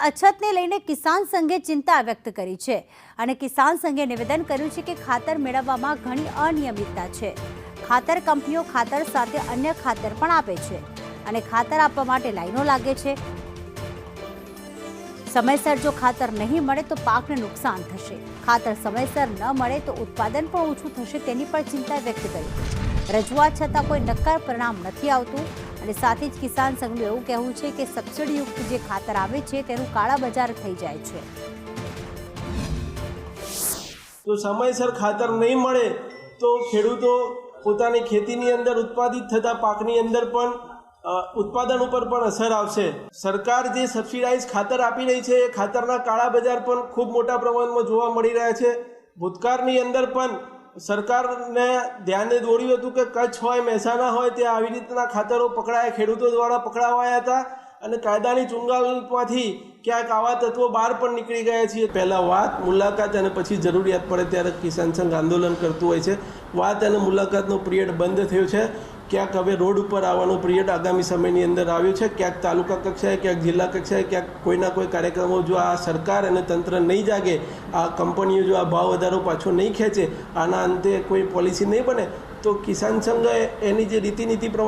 અછતને લઈને કિસાન સંઘે ચિંતા વ્યક્ત કરી છે અને કિસાન સંઘે નિવેદન કર્યું છે કે ખાતર મેળવવામાં ઘણી અનિયમિતતા છે। ખાતર કંપનીઓ ખાતર સાથે અન્ય ખાતર પણ આપે છે અને ખાતર આપવા માટે લાઈનો લાગે છે। સમયસર જો ખાતર નહીં મળે તો પાકને નુકસાન થશે। ખાતર સમયસર ન મળે તો ઉત્પાદન પણ ઓછું થશે, તેની પર ચિંતા વ્યક્ત કરી। રજૂઆત છતાં કોઈ નક્કર પરિણામ નથી આવતું અને સાથે જ કિસાન સંઘનું એવું કહેવું છે કે સબસિડીયુક્ત જે ખાતર આવે છે તેનું કાળા બજાર થઈ જાય છે। તો સમયસર ખાતર નહીં મળે તો ખેડૂતો પોતાની ખેતીની અંદર ઉત્પાદિત થતા પાકની અંદર પણ ઉત્પાદન ઉપર પણ અસર આવશે। સરકાર જે સબસિડાઇઝ ખાતર આપી રહી છે એ ખાતરના કાળા બજાર પણ ખૂબ મોટા પ્રમાણમાં જોવા મળી રહ્યા છે। ભૂતકાળની અંદર પણ સરકારને ધ્યાને દોર્યું હતું કે કચ્છ હોય, મહેસાણા હોય ત્યાં આવી રીતના ખાતરો પકડાયા, ખેડૂતો દ્વારા પકડાવાયા હતા અને કાયદાની ચુંગાલમાંથી ક્યાંક આવા તત્વો બહાર પણ નીકળી ગયા છીએ। પહેલાં વાત, મુલાકાત અને પછી જરૂરિયાત પડે ત્યારે કિસાન સંઘ આંદોલન કરતું હોય છે। વાત અને મુલાકાતનો પિરિયડ બંધ થયો છે। ક્યાંક હવે રોડ ઉપર આવવાનો પિરિયડ આગામી સમયની અંદર આવ્યો છે। ક્યાંક તાલુકા કક્ષાએ, ક્યાંક જિલ્લા કક્ષાએ, ક્યાંક કોઈના કોઈ કાર્યક્રમો જો આ સરકાર અને તંત્ર નહીં જાગે, આ કંપનીઓ જો આ ભાવ વધારો પાછો નહીં ખેંચે, આના અંતે કોઈ પોલિસી નહીં બને તો કિસાન સંઘ એની જે રીતિનીતિ પ્રમાણે